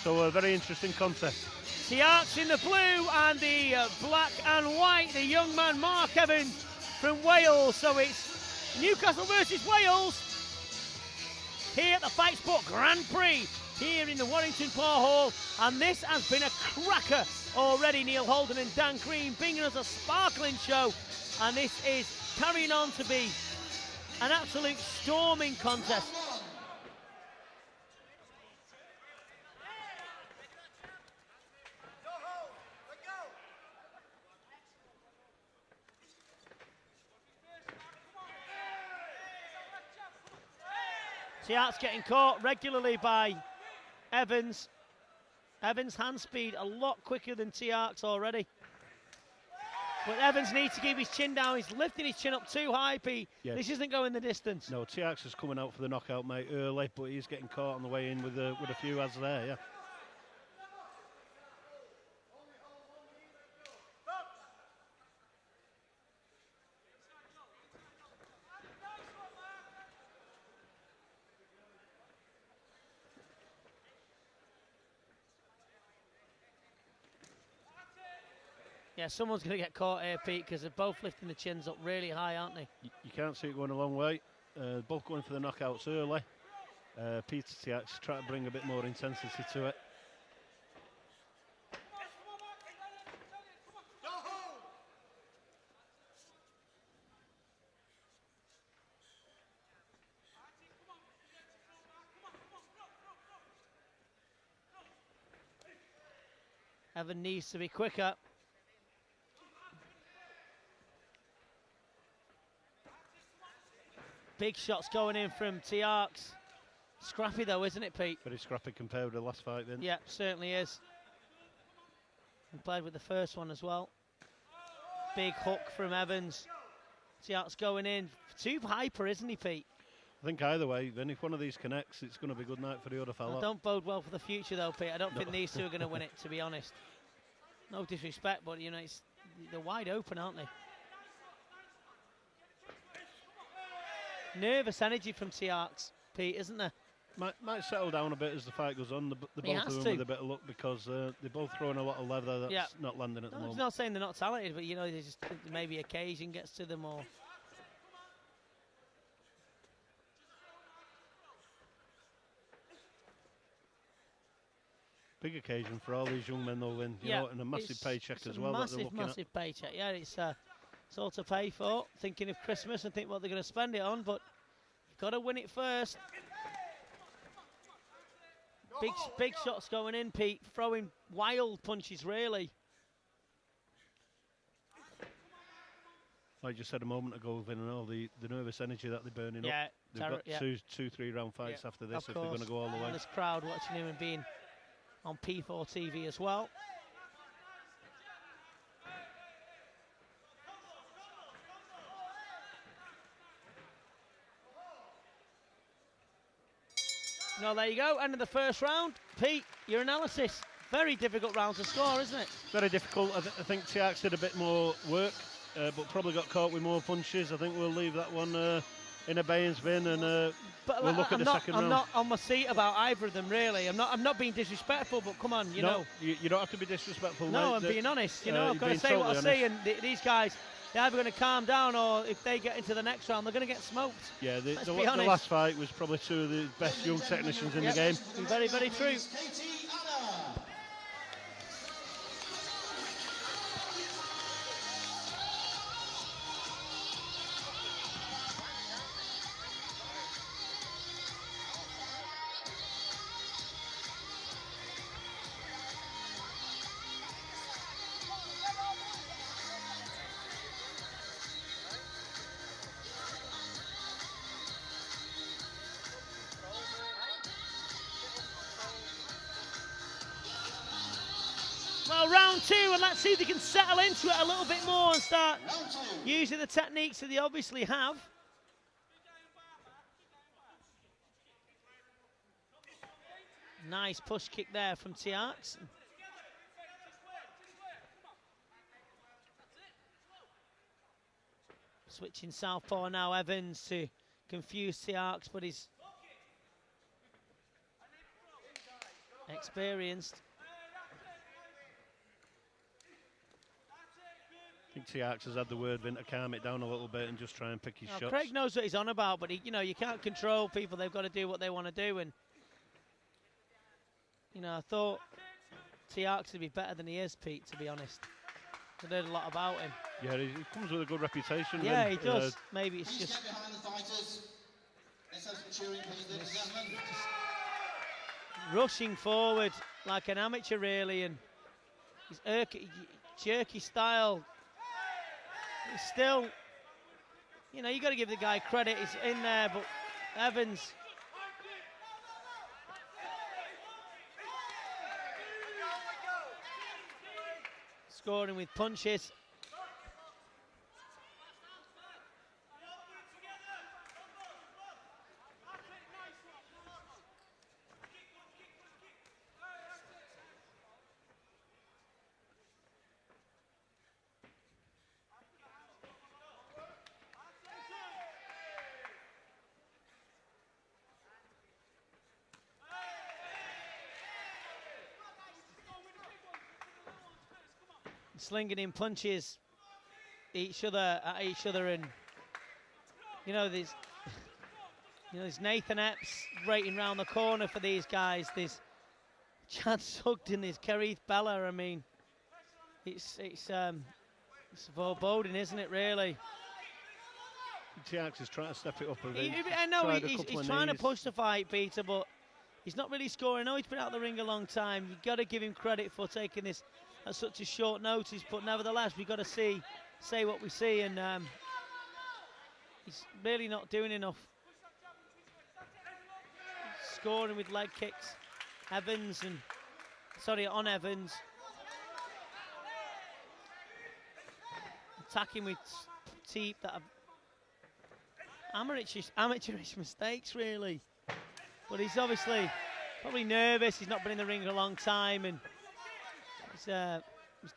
So a very interesting contest. P.Tiarks in the blue and the black and white, the young man Mark Evans from Wales. So it's Newcastle versus Wales here at the Fight Sport Grand Prix here in the Warrington Park Hall. And this has been a cracker already. Neil Holden and Dan Green bringing us a sparkling show. And this is carrying on to be an absolute storming contest. P.Tiarks getting caught regularly by Evans. Evans' hand speed a lot quicker than P.Tiarks already. But Evans needs to keep his chin down. He's lifting his chin up too high, Pete. Yeah. This isn't going the distance. No, P.Tiarks is coming out for the knockout, mate, early, but he's getting caught on the way in with a few ads there, yeah. Yeah, someone's going to get caught here, Pete, because they're both lifting the chins up really high, aren't they? You can't see it going a long way. Both going for the knockouts early. P.Tiarks trying to bring a bit more intensity to it. Evan needs to be quicker. Big shots going in from P.Tiarks. Scrappy though, isn't it, Pete? Very scrappy compared with the last fight, then. Yeah, certainly is. And played with the first one as well. Big hook from Evans. P.Tiarks going in. Too hyper, isn't he, Pete? I think either way, then if one of these connects, it's going to be a good night for the other fella. I don't bode well for the future though, Pete. I don't think these two are going to win it, to be honest. No disrespect, but you know, they're wide open, aren't they? Nervous energy from P.Tiarks, Pete, isn't there? Might settle down a bit as the fight goes on. The both of them with a bit of luck because they're both throwing a lot of leather that's not landing at the moment. I'm not saying they're not talented, but you know, they just maybe occasion gets to them or. Big occasion for all these young men they'll win, you know, and a massive paycheck as well. Massive paycheck. Yeah, it's all to pay for. Thinking of Christmas and think what they're going to spend it on, but you've got to win it first. Big shots going in, Pete. Throwing wild punches, really. Like you said a moment ago, Vin, and all the nervous energy that they're burning up. They've got two, 3 round fights after this if they're going to go all the way. And this crowd watching him and being on P4 TV as well. No, there you go, end of the first round. Pete, your analysis. Very difficult round to score, isn't it? Very difficult. I think P.Tiarks did a bit more work, but probably got caught with more punches. I think we'll leave that one in abeyance, Vin, and we'll look at the second round. I'm not on my seat about either of them, really. I'm not being disrespectful, but come on, you know. You don't have to be disrespectful, No, I'm being honest. You know, I've got to say what I see, and these guys, they're either going to calm down or if they get into the next round, they're going to get smoked. Yeah, the last fight was probably 2 of the best young technicians in the game. Very, very true. Well, round 2, and let's see if they can settle into it a little bit more and start using the techniques that they obviously have. Nice push kick there from P.Tiarks. Switching southpaw now, Evans to confuse P.Tiarks, but he's Experienced. I think P.Tiarks has had the word in to calm it down a little bit and just try and pick his shots. Craig knows what he's on about, but you can't control people. They've got to do what they want to do, and I thought P.Tiarks would be better than he is, Pete. To be honest, I've heard a lot about him. Yeah, he comes with a good reputation. Yeah, he does. Maybe it's just rushing forward like an amateur, really, and his jerky style. He's still, you got to give the guy credit. He's in there, but Evans. Scoring with punches. Slinging in punches at each other, and there's Nathan Epps rating round the corner for these guys. There's Chad Sugden, there's Keith Bella. I mean, it's foreboding, isn't it? Really. P.Tiarks is trying to step it up a bit. I know he's trying to push the fight, Peter, but he's not really scoring. I know he's been out of the ring a long time. You've got to give him credit for taking this at such a short notice, but nevertheless, we've got to say what we see, and he's really not doing enough. Scoring with leg kicks. On Evans. Attacking with teeth that are amateurish mistakes, really. But he's obviously probably nervous. He's not been in the ring a long time, and he's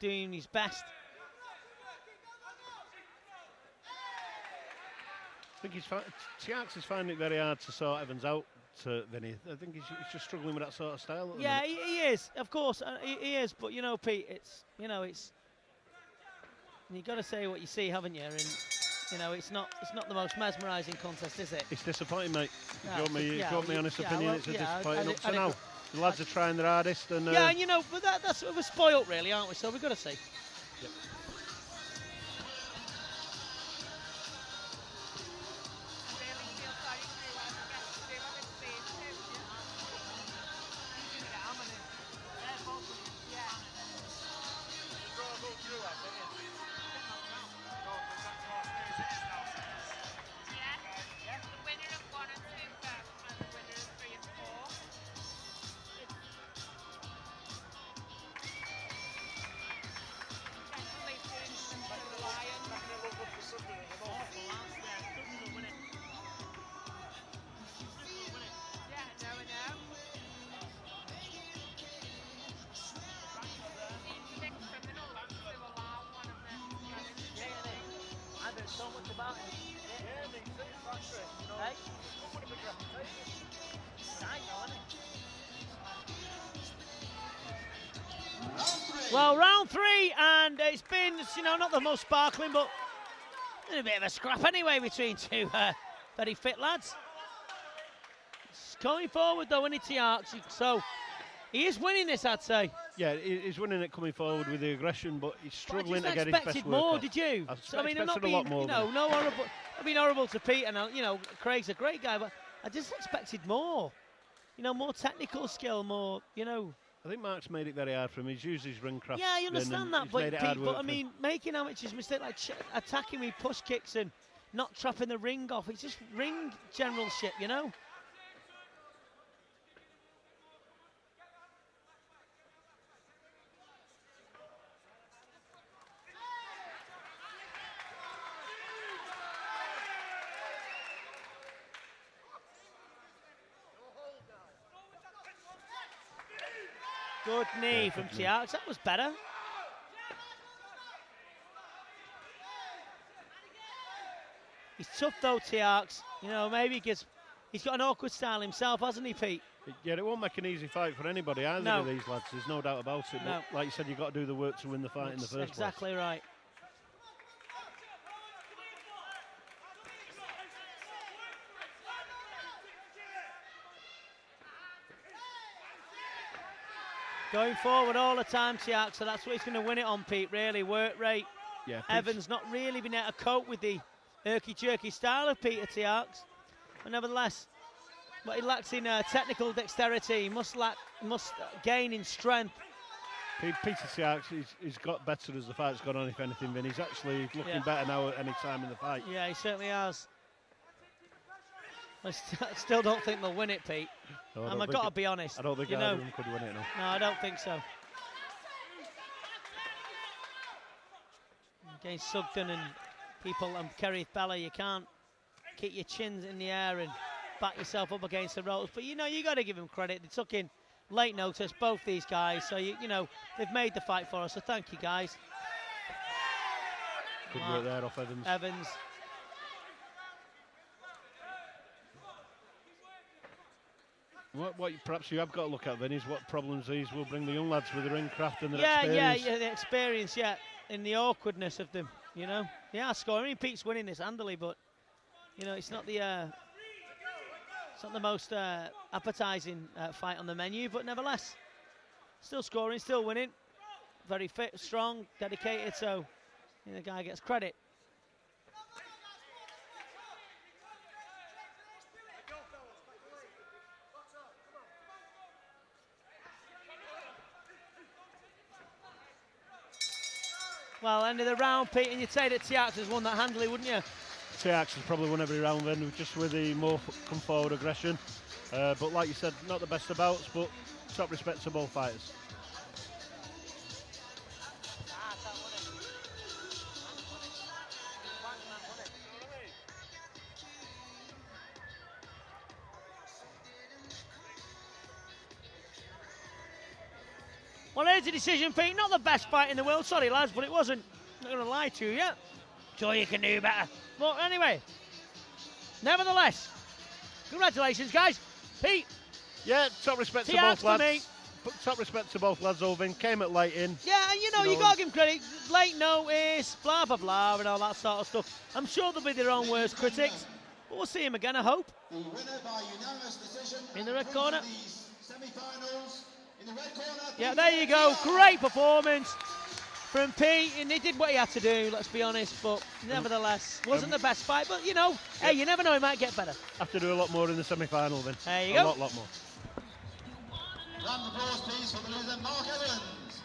doing his best. I think P.Tiarks is finding it very hard to sort Evans out, Vinny. I think he's just struggling with that sort of style. Yeah, he is, of course, he is. But Pete, it's you've got to say what you see, haven't you? And it's not the most mesmerising contest, is it? It's disappointing, mate. No, if you want my honest opinion, it's a disappointing up to now. The lads are trying their hardest, and but that's we're spoilt, really, aren't we? So we've got to see. Yep. Well, round three, and it's been, not the most sparkling, but a bit of a scrap anyway between two very fit lads. It's going forward, though, isn't it, P.Tiarks? So he is winning this, I'd say. Yeah, he's winning it coming forward with the aggression, but he's struggling to get his best work. I expected more, did you? I'm not a lot more. No horrible. I've been horrible to Pete, and Craig's a great guy, but I just expected more. More technical skill, more. I think Mark's made it very hard for him. He's used his ring craft. Yeah, I understand that, but Pete, I mean, making amateurs mistake like attacking with push kicks and not trapping the ring off. It's just ring generalship, Good knee from P.Tiarks. That was better. He's tough though, P.Tiarks. Maybe he's got an awkward style himself, hasn't he, Pete? Yeah, it won't make an easy fight for anybody either of these lads. There's no doubt about it. No. But like you said, you've got to do the work to win the fight in the first place. Exactly right. Going forward all the time, P.Tiarks, so that's what he's going to win it on, Pete, really. Work rate. Yeah, Evans not really been able to cope with the herky-jerky style of P.Tiarks. But nevertheless, what he lacks in technical dexterity, he must gain in strength. P.Tiarks, he's got better as the fight's gone on, if anything, Vin. He's actually looking better now at any time in the fight. Yeah, he certainly has. I still don't think they'll win it, Pete. No, I've got to be honest. I don't think either of them could win it, no. No, I don't think so. Against Sugden and people and Kerry Bella, you can't keep your chins in the air and back yourself up against the ropes. But, you know, you got to give them credit. They took in late notice, both these guys. So, you know, they've made the fight for us. So thank you, guys. Good work there off Evans. Evans. What perhaps you have got to look at then is what problems these will bring the young lads with their ring craft and their experience. Yeah, the experience, in the awkwardness of them, you know. They are scoring. I mean, Pete's winning this handily, but, you know, it's not the most appetising fight on the menu, but nevertheless, still scoring, still winning. Very fit, strong, dedicated, so you know, the guy gets credit. Well, end of the round, Pete, and you'd say that P.Tiarks has won that handily, wouldn't you? P.Tiarks has probably won every round then, just with the more come forward aggression. But like you said, not the best of bouts, but top respect to both fighters. Well, here's the decision, Pete. Not the best fight in the world. Sorry, lads, but it wasn't. I'm not going to lie to you. Sure, you can do better. But anyway, nevertheless, congratulations, guys. Pete. Yeah, top respect to both lads. Top respect to both lads, Ovin. Came at late in. Yeah, and you know, you got to give them credit. Late notice, blah, blah, blah, and all that sort of stuff. I'm sure they'll be their own worst critics. But we'll see him again, I hope. The winner by unanimous decision in the red corner. Semi-finals. Yeah, there you go. Great performance from Pete, and he did what he had to do, let's be honest, but nevertheless, wasn't the best fight, but you know, hey, you never know, he might get better. Have to do a lot more in the semi-final then. There you go. A lot more. Round of applause, please, for the loser, M.Evans.